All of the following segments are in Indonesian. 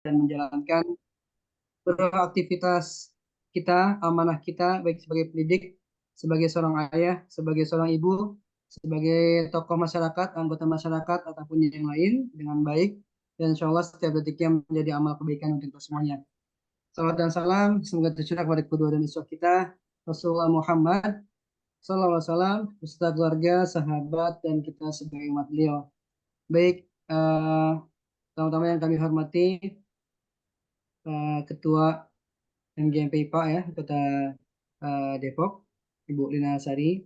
dan menjalankan beraktivitas kita, amanah kita, baik sebagai pendidik, sebagai seorang ayah, sebagai seorang ibu, sebagai tokoh masyarakat, anggota masyarakat, ataupun yang lain dengan baik. Dan insya Allah setiap detiknya menjadi amal kebaikan untuk kita semuanya. Salam dan salam, semoga tercurah kepada kedua dan iswa kita, Rasulullah Muhammad, Sallallahu Alaihi Wasallam, beserta keluarga, sahabat, dan kita sebagai umat beliau. Baik, pertama-tama yang kami hormati, Ketua MGMP IPA ya, Kota Depok, Ibu Lina Sari,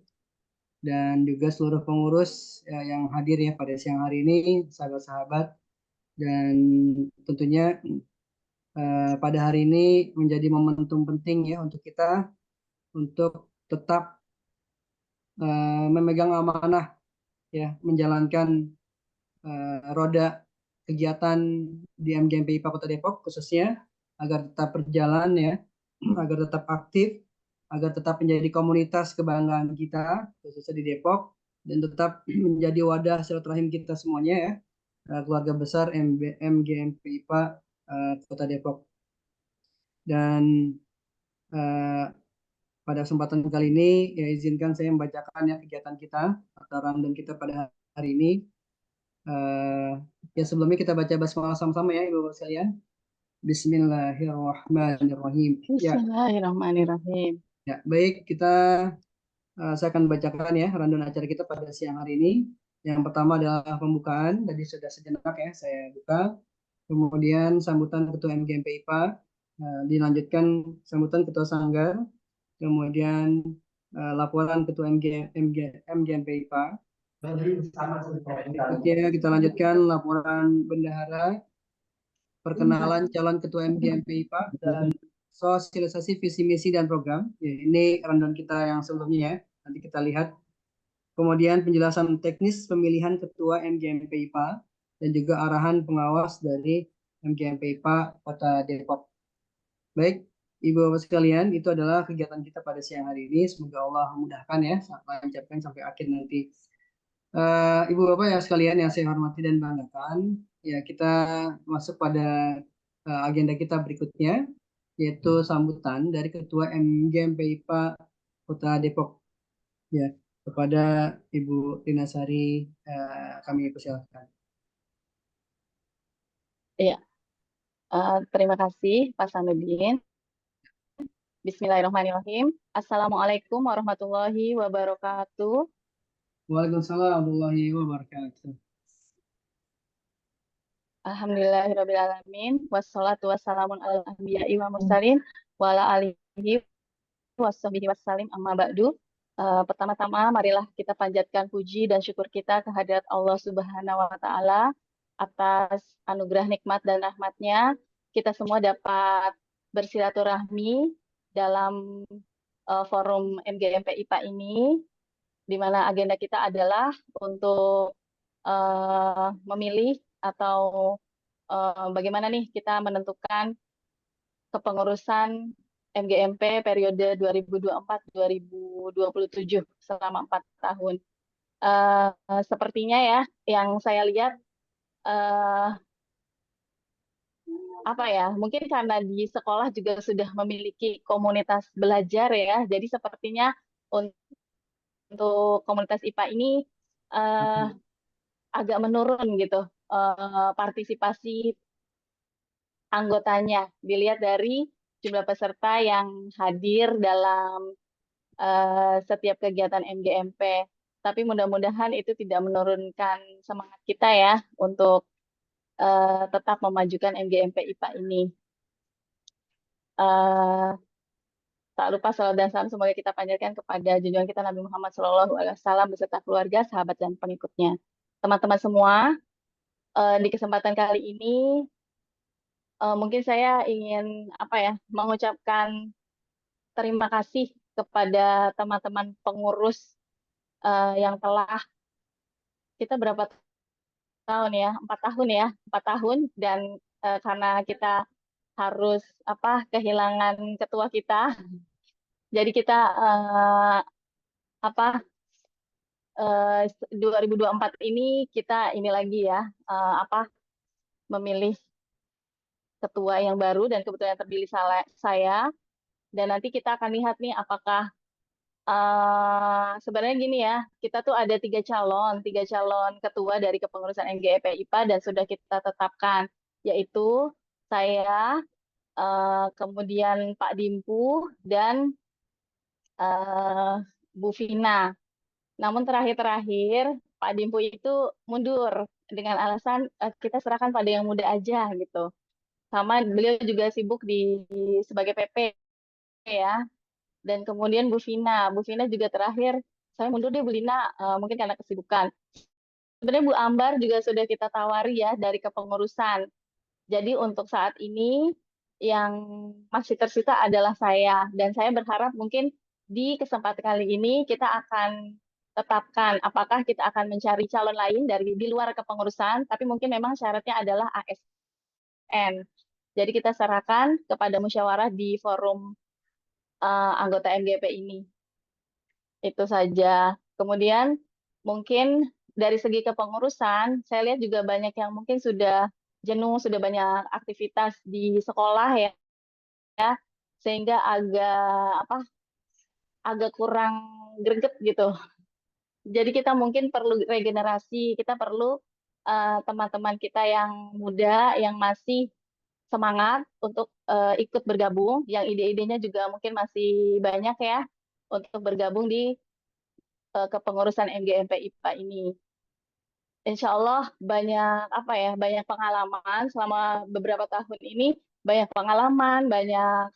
dan juga seluruh pengurus yang hadir ya pada siang hari ini, sahabat-sahabat, dan tentunya pada hari ini menjadi momentum penting ya untuk kita untuk tetap memegang amanah ya, menjalankan roda kegiatan di MGMP IPA Kota Depok khususnya agar tetap berjalan ya, agar tetap aktif, agar tetap menjadi komunitas kebanggaan kita khususnya di Depok dan tetap menjadi wadah silaturahim kita semuanya ya, keluarga besar MGMP IPA Kota Depok. Dan eh, pada kesempatan kali ini ya izinkan saya membacakan ya kegiatan kita atau rundown kita pada hari ini. Eh, ya sebelumnya kita baca basmalah sama-sama ya Ibu Bapak sekalian. Bismillahirrahmanirrahim. Ya, Bismillahirrahmanirrahim. ya baik kita saya akan bacakan ya rundown acara kita pada siang hari ini. Yang pertama adalah pembukaan, tadi sudah sejenak ya saya buka. Kemudian sambutan Ketua MGMP IPA, dilanjutkan sambutan Ketua Sanggar, kemudian laporan Ketua MGMP IPA. Berikutnya kita lanjutkan laporan bendahara, perkenalan calon Ketua MGMP IPA, dan sosialisasi visi misi dan program. Ya, ini rundown kita yang sebelumnya ya. Nanti kita lihat. Kemudian penjelasan teknis pemilihan Ketua MGMP IPA dan juga arahan pengawas dari MGMP IPA Kota Depok. Baik, Ibu Bapak sekalian, itu adalah kegiatan kita pada siang hari ini. Semoga Allah memudahkan ya, lancarkan sampai akhir nanti. Ibu Bapak yang sekalian yang saya hormati dan banggakan, ya kita masuk pada agenda kita berikutnya, yaitu sambutan dari Ketua MGMP IPA Kota Depok. Ya, kepada Ibu Lina Sari, kami persilakan. Ya, terima kasih Pak Sanudin. Bismillahirrahmanirrahim. Assalamualaikum warahmatullahi wabarakatuh. Waalaikumsalam warahmatullahi wabarakatuh. Alhamdulillahirrahmanirrahim. Wassalatu wassalamun ala anbiya'i wa mursalin wa ala alihi wassabihi wassalim amma ba'du. Pertama-tama marilah kita panjatkan puji dan syukur kita kehadirat Allah Subhanahu wa taala atas anugerah nikmat dan rahmatnya kita semua dapat bersilaturahmi dalam forum MGMP IPA ini, di mana agenda kita adalah untuk memilih atau bagaimana nih kita menentukan kepengurusan MGMP periode 2024-2027 selama 4 tahun. Sepertinya ya, yang saya lihat apa ya, mungkin karena di sekolah juga sudah memiliki komunitas belajar ya, jadi sepertinya untuk komunitas IPA ini agak menurun gitu partisipasi anggotanya. Dilihat dari jumlah peserta yang hadir dalam setiap kegiatan MGMP. Tapi mudah-mudahan itu tidak menurunkan semangat kita ya untuk tetap memajukan MGMP IPA ini. Tak lupa salawat dan salam semoga kita panjatkan kepada junjungan kita Nabi Muhammad SAW beserta keluarga, sahabat, dan pengikutnya. Teman-teman semua, di kesempatan kali ini mungkin saya ingin apa ya mengucapkan terima kasih kepada teman-teman pengurus yang telah kita berapa tahun ya 4 tahun ya 4 tahun dan karena kita harus apa kehilangan ketua kita jadi kita apa 2024 ini kita ini lagi ya apa memilih ketua yang baru dan kebetulan terpilih saya. Dan nanti kita akan lihat nih apakah sebenarnya gini ya, kita tuh ada tiga calon ketua dari kepengurusan MGEP IPA dan sudah kita tetapkan, yaitu saya, kemudian Pak Dimpu dan eh, Bu Vina. Namun terakhir-terakhir Pak Dimpu itu mundur dengan alasan kita serahkan pada yang muda aja gitu. Sama beliau juga sibuk sebagai PP ya. Dan kemudian Bu Vina juga terakhir saya mundur deh Bu Lina, mungkin karena kesibukan. Sebenarnya Bu Ambar juga sudah kita tawari ya dari kepengurusan. Jadi untuk saat ini yang masih tersisa adalah saya dan saya berharap mungkin di kesempatan kali ini kita akan tetapkan apakah kita akan mencari calon lain dari di luar kepengurusan, tapi mungkin memang syaratnya adalah ASN. Jadi kita serahkan kepada musyawarah di forum anggota MGP ini. Itu saja. Kemudian mungkin dari segi kepengurusan, saya lihat juga banyak yang mungkin sudah jenuh, sudah banyak aktivitas di sekolah ya, sehingga agak kurang greget gitu. Jadi kita mungkin perlu regenerasi, kita perlu teman-teman kita yang muda, yang masih semangat untuk ikut bergabung, yang ide-idenya juga mungkin masih banyak ya, untuk bergabung di kepengurusan MGMP IPA ini. Insya Allah banyak pengalaman selama beberapa tahun ini, banyak pengalaman, banyak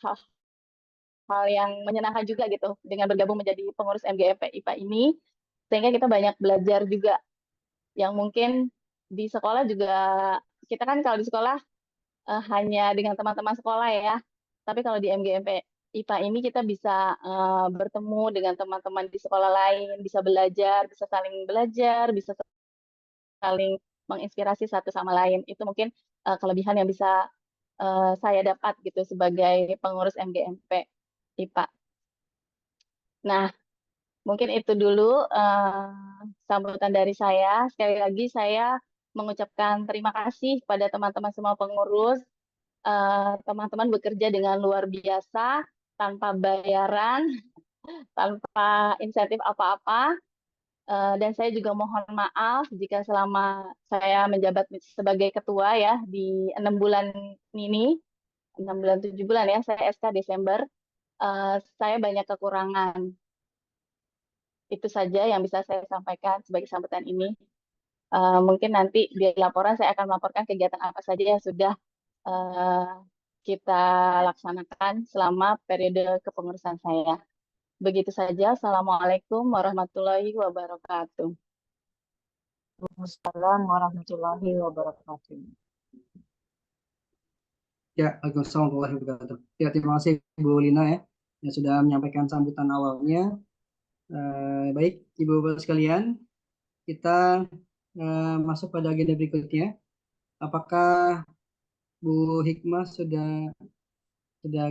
hal yang menyenangkan juga gitu dengan bergabung menjadi pengurus MGMP IPA ini, sehingga kita banyak belajar juga yang mungkin di sekolah juga kita kan kalau di sekolah hanya dengan teman-teman sekolah ya, tapi kalau di MGMP IPA ini kita bisa bertemu dengan teman-teman di sekolah lain, bisa saling belajar, bisa saling menginspirasi satu sama lain. Itu mungkin kelebihan yang bisa saya dapat gitu sebagai pengurus MGMP IPA. Nah, mungkin itu dulu sambutan dari saya. Sekali lagi saya mengucapkan terima kasih pada teman-teman semua pengurus. Teman-teman bekerja dengan luar biasa, tanpa bayaran, tanpa insentif apa-apa. Dan saya juga mohon maaf jika selama saya menjabat sebagai ketua ya di 6 bulan ini, 6 bulan 7 bulan ya, saya SK Desember, saya banyak kekurangan. Itu saja yang bisa saya sampaikan sebagai sambutan ini. Mungkin nanti di laporan saya akan melaporkan kegiatan apa saja yang sudah eh, kita laksanakan selama periode kepengurusan saya. Begitu saja. Assalamualaikum warahmatullahi wabarakatuh. Waalaikumsalam warahmatullahi wabarakatuh. Ya, Waalaikumsalam warahmatullahi wabarakatuh. Ya, terima kasih Bu Lina ya yang sudah menyampaikan sambutan awalnya. Baik, Ibu-Bapak sekalian, kita masuk pada agenda berikutnya. Apakah Bu Hikmah sudah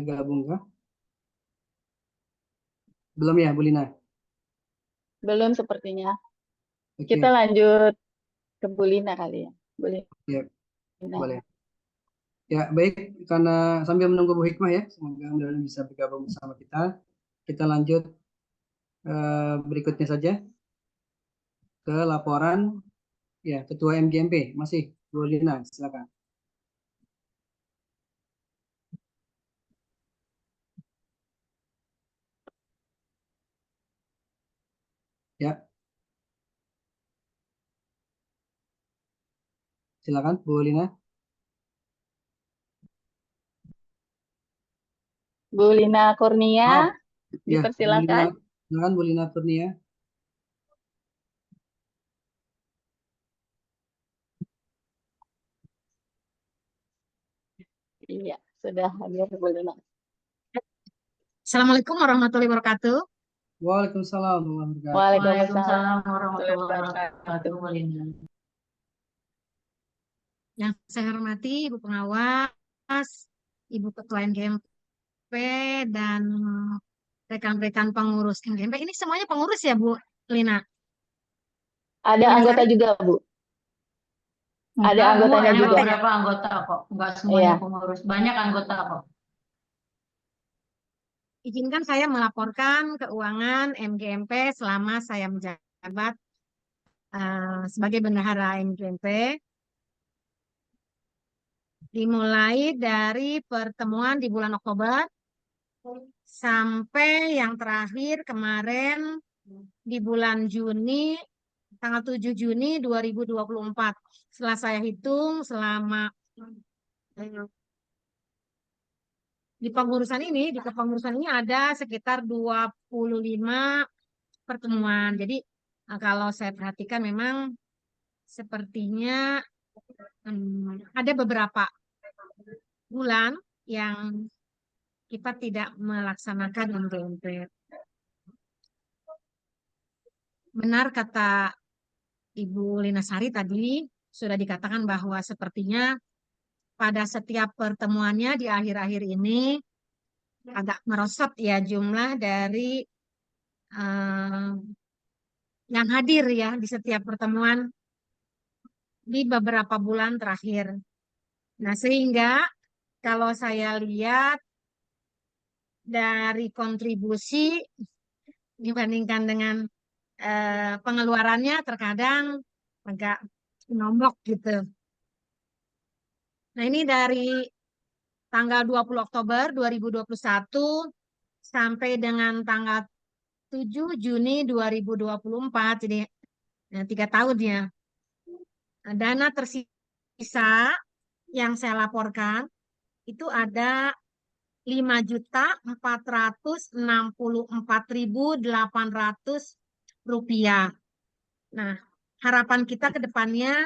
gabung kah? Belum ya, Bu Lina? Belum sepertinya. Oke, Kita lanjut ke Bu Lina kali ya. Boleh. ya, boleh. Ya, baik, karena sambil menunggu Bu Hikmah ya, semoga mudah-mudahan bisa bergabung bersama kita. Kita lanjut berikutnya saja ke laporan ya Ketua MGMP. Masih Bu Lina, silakan. Ya, silakan Bu Lina. Bu Lina Kurnia, Maaf, ya, Bu Lina, dipersilakan. silakan Bu Lina Kurnia. Iya, sudah hadir Bu Lina. Assalamualaikum warahmatullahi wabarakatuh. Waalaikumsalam warahmatullahi wabarakatuh. Waalaikumsalam Warahmatullahi warahmatullahi wabarakatuh. wabarakatuh. Yang saya hormati Ibu Pengawas, Ibu Ketua MGMP, dan rekan-rekan pengurus MGMP. Ini semuanya pengurus ya Bu Lina? Ada Bu Lina anggota Sari? juga, Bu. Ada Enggak, Bu, anggotanya hanya juga. beberapa anggota kok. Enggak semuanya Iya. pengurus. Banyak anggota kok. Izinkan saya melaporkan keuangan MGMP selama saya menjabat sebagai bendahara MGMP. Dimulai dari pertemuan di bulan Oktober sampai yang terakhir kemarin di bulan Juni, tanggal 7 Juni 2024. Setelah saya hitung selama di kepengurusan ini ada sekitar 25 pertemuan. Jadi kalau saya perhatikan memang sepertinya ada beberapa bulan yang kita tidak melaksanakan MGMP. Benar kata Ibu Linasari tadi, sudah dikatakan bahwa sepertinya pada setiap pertemuannya di akhir-akhir ini agak merosot ya jumlah dari yang hadir ya di setiap pertemuan di beberapa bulan terakhir. Nah, sehingga kalau saya lihat dari kontribusi dibandingkan dengan pengeluarannya terkadang agak nomok gitu. Nah, ini dari tanggal 20 Oktober 2021 sampai dengan tanggal 7 Juni 2024, jadi 3 tahun ya. Dana tersisa yang saya laporkan itu ada 5.464.800 rupiah. Nah, harapan kita ke depannya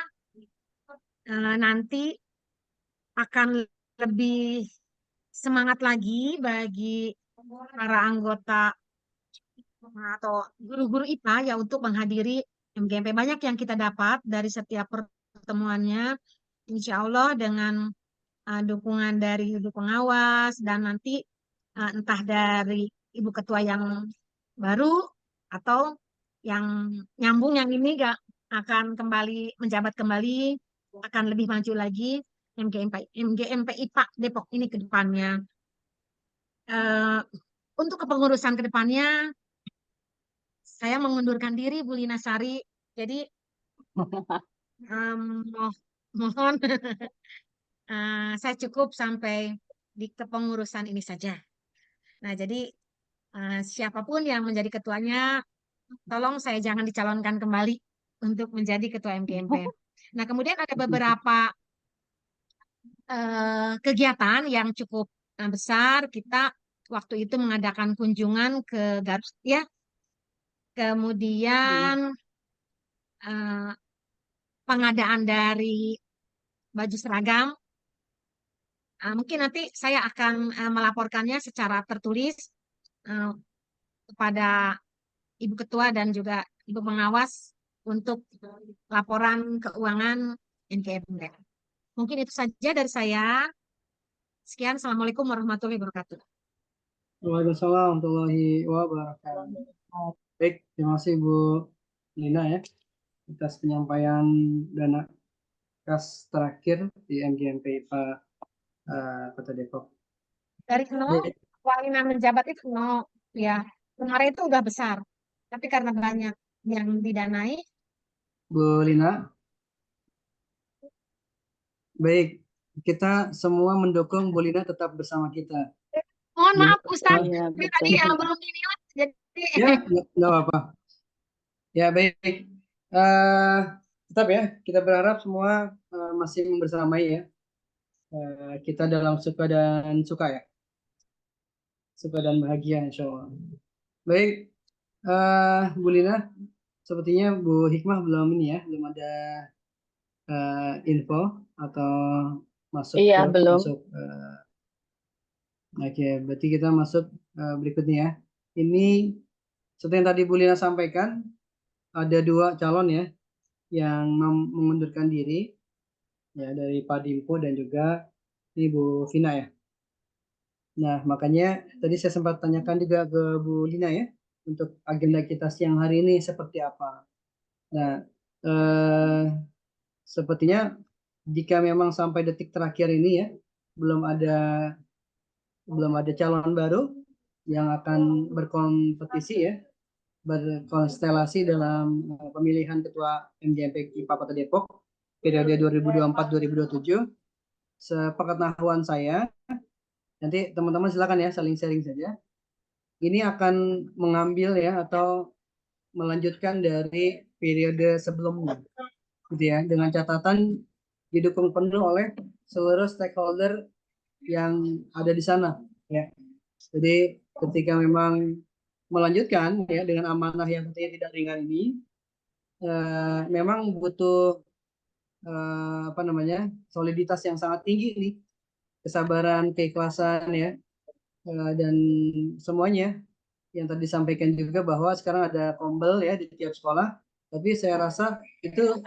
nanti akan lebih semangat lagi bagi para anggota atau guru-guru IPA ya untuk menghadiri MGMP. Banyak yang kita dapat dari setiap pertemuannya. Insya Allah dengan dukungan dari ibu pengawas dan nanti entah dari ibu ketua yang baru atau yang nyambung yang ini gak akan kembali menjabat kembali, akan lebih maju lagi MGMP IPA Depok ini ke depannya. Untuk kepengurusan ke depannya saya mengundurkan diri Bu Linasari. Jadi mohon saya cukup sampai di kepengurusan ini saja. Nah, jadi siapapun yang menjadi ketuanya, tolong saya jangan dicalonkan kembali untuk menjadi ketua MGMP. Nah, kemudian ada beberapa kegiatan yang cukup besar. Kita waktu itu mengadakan kunjungan ke Garut ya. Kemudian pengadaan dari baju seragam. Mungkin nanti saya akan melaporkannya secara tertulis kepada Ibu Ketua dan juga Ibu Pengawas untuk laporan keuangan NKMP. Mungkin itu saja dari saya. Sekian, Assalamualaikum warahmatullahi wabarakatuh. Waalaikumsalam warahmatullahi wabarakatuh. Baik, terima kasih Bu Lina ya atas penyampaian dana kas terakhir di MGMP IPA Kota Depok. Dari nol, Walina menjabat itu nol, ya. Kemarin itu udah besar, tapi karena banyak yang didanai. Bu Lina, baik, kita semua mendukung Bu Lina tetap bersama kita. Mohon maaf, Ustaz, Iya, ini betul. tadi belum dinilai, jadi Ya, nggak apa-apa. Ya, baik. Tetap ya, kita berharap semua masih membersamai ya. Kita dalam suka dan suka ya. Suka dan bahagia insya Allah. Baik, Bu Lina, sepertinya Bu Hikmah belum ini ya, belum ada info atau masuk Iya, belum. Oke, berarti kita masuk berikutnya ya. Ini seperti yang tadi Bu Lina sampaikan, ada 2 calon ya yang mengundurkan diri ya dari Padimpo dan juga Ibu Vina ya. Nah, makanya tadi saya sempat tanyakan juga ke Bu Lina ya untuk agenda kita siang hari ini seperti apa. Nah, sepertinya jika memang sampai detik terakhir ini ya belum ada calon baru yang akan berkompetisi ya, berkonstelasi dalam pemilihan ketua MGMP IPA Kota Depok periode 2024-2027. Sepengetahuan saya, nanti teman-teman silakan ya saling sharing saja. Ini akan mengambil ya atau melanjutkan dari periode sebelumnya, gitu ya, dengan catatan didukung penuh oleh seluruh stakeholder yang ada di sana, ya. Jadi ketika memang melanjutkan ya dengan amanah yang tentunya tidak ringan ini, memang butuh apa namanya soliditas yang sangat tinggi nih, kesabaran, keikhlasan ya, dan semuanya yang tadi disampaikan juga bahwa sekarang ada kombel ya di tiap sekolah, tapi saya rasa itu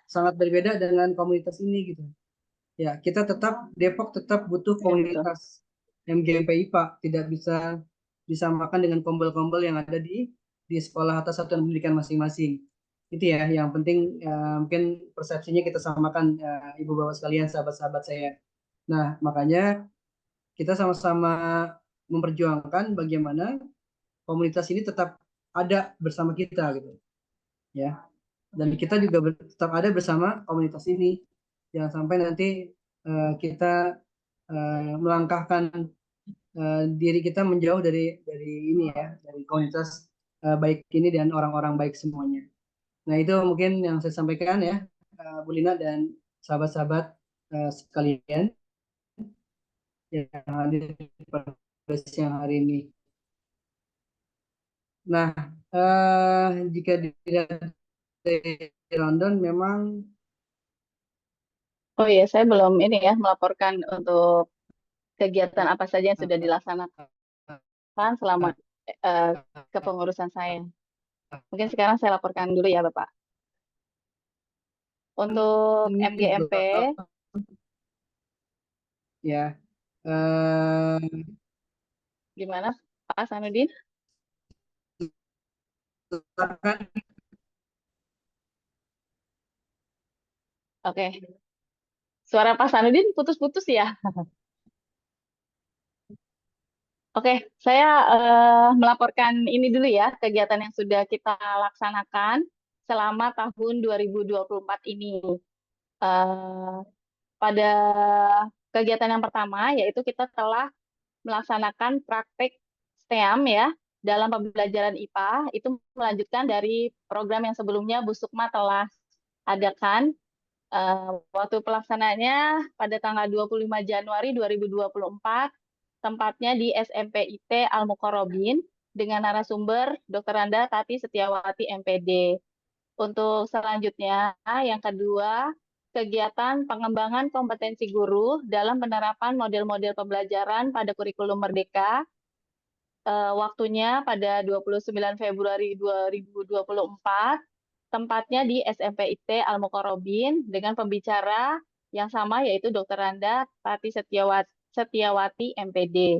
sangat berbeda dengan komunitas ini gitu. Ya, kita tetap Depok tetap butuh Ya, betul. komunitas MGMP IPA, tidak bisa disamakan dengan kombel-kombel yang ada di sekolah atau satuan pendidikan masing-masing. Itu ya, yang penting mungkin persepsinya kita samakan, Ibu Bapak sekalian, sahabat-sahabat saya. Nah, makanya kita sama-sama memperjuangkan bagaimana komunitas ini tetap ada bersama kita gitu, ya. Dan kita juga tetap ada bersama komunitas ini. Jangan sampai nanti kita melangkahkan diri kita menjauh dari ini ya, dari komunitas baik ini dan orang-orang baik semuanya. Nah, itu mungkin yang saya sampaikan ya, Bu Lina dan sahabat-sahabat sekalian yang hadir pada siang hari ini. Nah, jika dilihat dari London memang Oh iya, saya belum ini ya melaporkan untuk kegiatan apa saja yang sudah dilaksanakan selama eh, kepengurusan saya. Mungkin sekarang saya laporkan dulu ya, Bapak. Untuk ini MGMP, ya eh, gimana Pak Sanudin? silakan. Oke, suara Pak Sanudin putus-putus ya. Oke, saya melaporkan ini dulu ya, kegiatan yang sudah kita laksanakan selama tahun 2024 ini. Eh, pada kegiatan yang pertama, yaitu kita telah melaksanakan praktek STEAM ya, dalam pembelajaran IPA, itu melanjutkan dari program yang sebelumnya Bu Sukma telah adakan. Waktu pelaksanaannya pada tanggal 25 Januari 2024, tempatnya di SMP IT Al Mukarrabin dengan narasumber Dr. Randa Tati Setiawati MPD. Untuk selanjutnya, yang kedua, kegiatan pengembangan kompetensi guru dalam penerapan model-model pembelajaran pada kurikulum Merdeka. Waktunya pada 29 Februari 2024, tempatnya di SMP IT Al Mukarrabin dengan pembicara yang sama yaitu Dr. Randa Tati Setiawati MPD.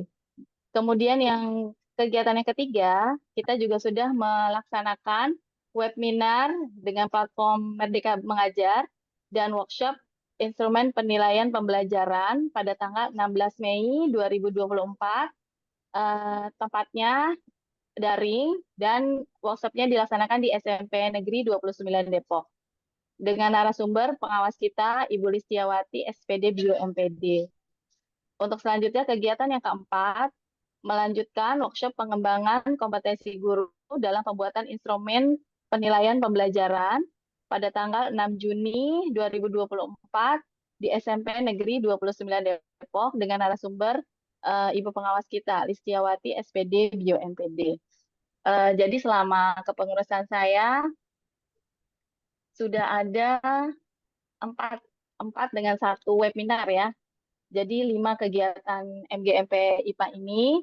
Kemudian yang kegiatan yang ketiga, kita juga sudah melaksanakan webinar dengan platform Merdeka Mengajar dan workshop instrumen penilaian pembelajaran pada tanggal 16 Mei 2024. Tempatnya daring dan workshopnya dilaksanakan di SMP Negeri 29 Depok. Dengan narasumber pengawas kita Ibu Listiawati SPD Bio MPD. Untuk selanjutnya kegiatan yang keempat, melanjutkan workshop pengembangan kompetensi guru dalam pembuatan instrumen penilaian pembelajaran pada tanggal 6 Juni 2024 di SMP Negeri 29 Depok dengan narasumber Ibu pengawas kita, Listiawati SPD Bio MPD. Jadi selama kepengurusan saya sudah ada empat dengan satu webinar ya. Jadi 5 kegiatan MGMP IPA ini.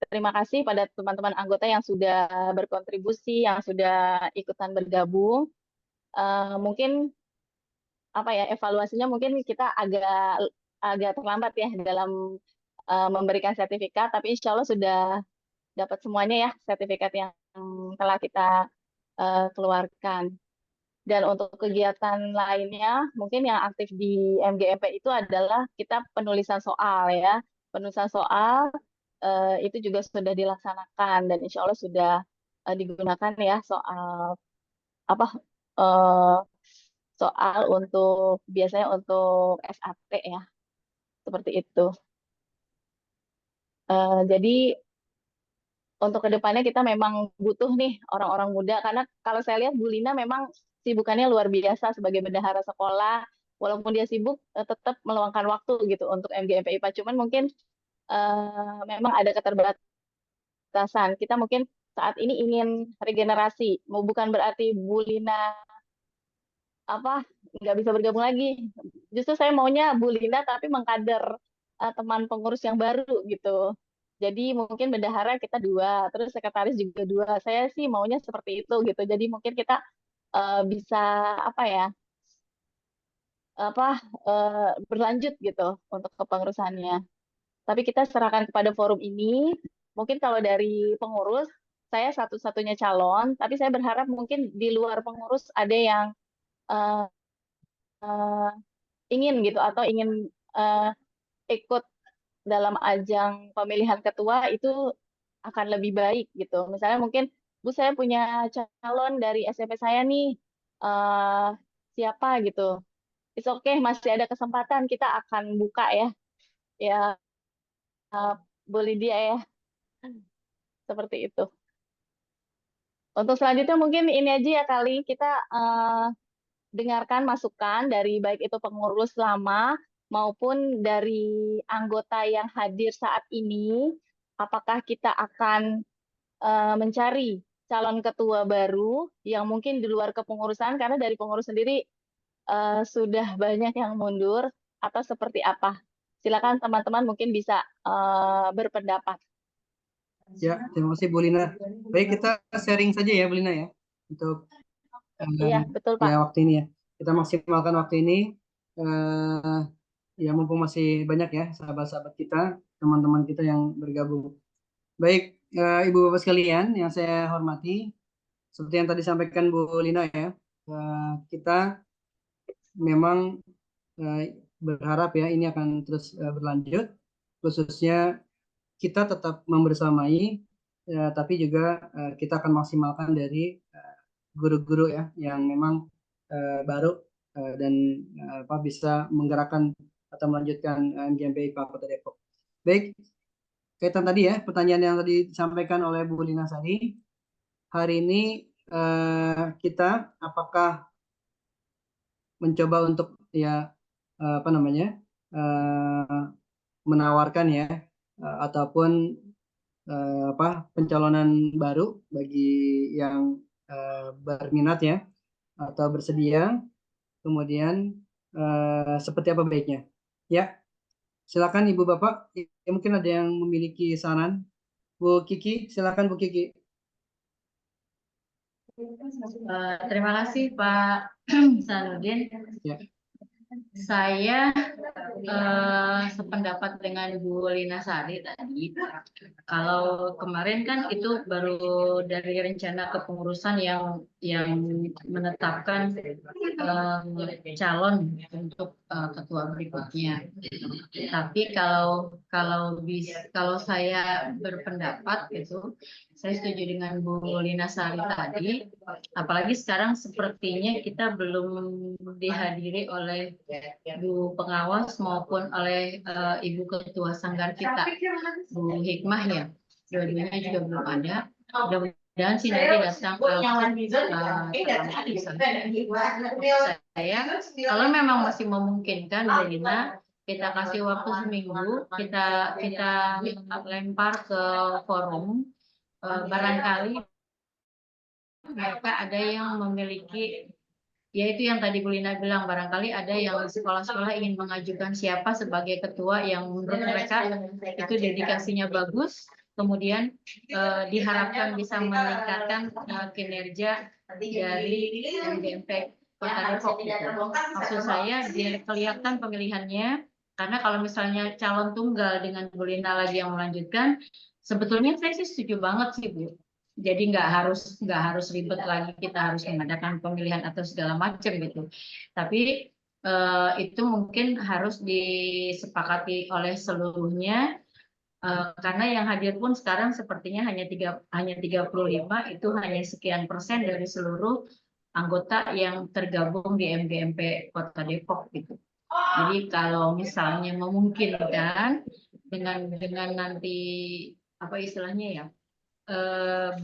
Terima kasih pada teman-teman anggota yang sudah berkontribusi, yang sudah ikutan bergabung. Mungkin apa ya evaluasinya mungkin kita agak terlambat ya dalam memberikan sertifikat, tapi insya Allah sudah dapat semuanya ya sertifikat yang telah kita keluarkan. Dan untuk kegiatan lainnya, mungkin yang aktif di MGMP itu adalah kita penulisan soal ya. Penulisan soal itu juga sudah dilaksanakan dan insya Allah sudah digunakan ya soal apa eh, soal untuk biasanya untuk SAT ya seperti itu. Jadi untuk kedepannya kita memang butuh nih orang-orang muda karena kalau saya lihat Bu Lina memang sibukannya luar biasa sebagai bendahara sekolah. Walaupun dia sibuk, tetap meluangkan waktu gitu untuk MGMP IPA. Cuman mungkin memang ada keterbatasan. Kita mungkin saat ini ingin regenerasi, mau bukan berarti Bu Lina apa nggak bisa bergabung lagi. Justru saya maunya Bu Lina tapi mengkader teman pengurus yang baru gitu. Jadi mungkin bendahara kita dua, terus sekretaris juga dua. Saya sih maunya seperti itu gitu. Jadi mungkin kita bisa apa ya apa berlanjut gitu untuk kepengurusannya. Tapi kita serahkan kepada forum ini. Mungkin kalau dari pengurus saya satu-satunya calon, tapi saya berharap mungkin di luar pengurus ada yang eh, eh, ingin gitu atau ingin eh, ikut dalam ajang pemilihan ketua itu akan lebih baik gitu. Misalnya mungkin Bu saya punya calon dari SMP saya nih eh siapa gitu. It's okay, masih ada kesempatan kita akan buka ya. Ya Bu Lydia ya, seperti itu. Untuk selanjutnya mungkin ini aja ya kali kita dengarkan masukan dari baik itu pengurus lama maupun dari anggota yang hadir saat ini. Apakah kita akan mencari calon ketua baru yang mungkin di luar kepengurusan karena dari pengurus sendiri sudah banyak yang mundur atau seperti apa? Silakan teman-teman mungkin bisa berpendapat. Ya, terima kasih Bu Lina. Baik, kita sharing saja ya Bu Lina ya untuk Iya, betul Pak. ya waktu ini ya. Kita maksimalkan waktu ini. eh ya mumpung masih banyak ya sahabat-sahabat kita, teman-teman kita yang bergabung. Baik, Ibu Bapak sekalian yang saya hormati, seperti yang tadi sampaikan Bu Lina ya, kita memang berharap ya ini akan terus berlanjut, khususnya kita tetap membersamai, tapi juga kita akan maksimalkan dari guru-guru ya yang memang baru dan apa bisa menggerakkan atau melanjutkan MGMP IPA Kota Depok. Baik, kaitan tadi ya pertanyaan yang tadi disampaikan oleh Bu Lina Sari, hari ini kita apakah mencoba untuk ya apa namanya menawarkan ya ataupun apa pencalonan baru bagi yang berminat ya atau bersedia, kemudian seperti apa baiknya ya. Silakan Ibu Bapak, ya, mungkin ada yang memiliki saran. Bu Kiki, silakan Bu Kiki. Terima kasih Pak Sanudin. Ya. Saya sependapat dengan Bu Lina Sari tadi. Kalau kemarin kan itu baru dari rencana kepengurusan yang menetapkan calon untuk ketua berikutnya. Tapi kalau saya berpendapat gitu, saya setuju dengan Bu Lina Sari tadi. Apalagi sekarang sepertinya kita belum dihadiri oleh Bu Pengawas maupun oleh Ibu Ketua Sanggar kita, Bu Hikmah ya. Dua-duanya juga belum ada. Mudah-mudahan sih nanti datang saya. Kalau memang masih memungkinkan, Bu Lina, kita kasih waktu seminggu, kita lempar ke forum. Barangkali mereka ada yang memiliki, yaitu yang tadi Bu Lina bilang, barangkali ada yang sekolah-sekolah ingin mengajukan siapa sebagai ketua yang menurut mereka itu dedikasinya bagus, kemudian diharapkan bisa meningkatkan kinerja dari MGMP Kota Depok. Maksud saya kelihatan pemilihannya, karena kalau misalnya calon tunggal dengan Bu Lina lagi yang melanjutkan, sebetulnya saya sih setuju banget sih Bu. Jadi nggak harus ribet lagi kita harus mengadakan pemilihan atau segala macam gitu. Tapi itu mungkin harus disepakati oleh seluruhnya. Karena yang hadir pun sekarang sepertinya hanya 35, itu hanya sekian persen dari seluruh anggota yang tergabung di MGMP Kota Depok gitu. Jadi kalau misalnya memungkinkan dengan nanti apa istilahnya ya,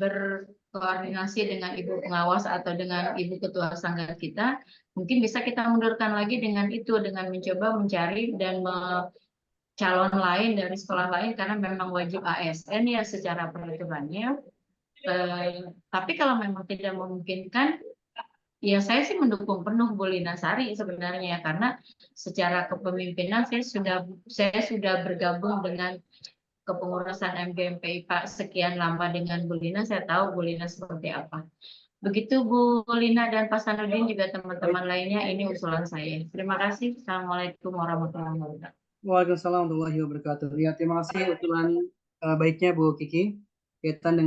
berkoordinasi dengan ibu pengawas atau dengan ibu ketua sanggar kita, mungkin bisa kita mundurkan lagi dengan mencoba mencari dan calon lain dari sekolah lain karena memang wajib ASN ya secara peraturannya. Tapi kalau memang tidak memungkinkan, ya saya sih mendukung penuh Bu Lina Sari sebenarnya karena secara kepemimpinan saya sudah bergabung dengan kepengurusan MGMP IPA sekian lama dengan Bu Lina. Saya tahu Bu Lina seperti apa. Begitu Bu Lina dan Pak Sanudin juga teman-teman lainnya, ini usulan saya. Terima kasih. Assalamualaikum warahmatullahi wabarakatuh. Waalaikumsalam warahmatullahi wabarakatuh. Ya, terima kasih usulan baiknya Bu Kiki. Kaitan dengan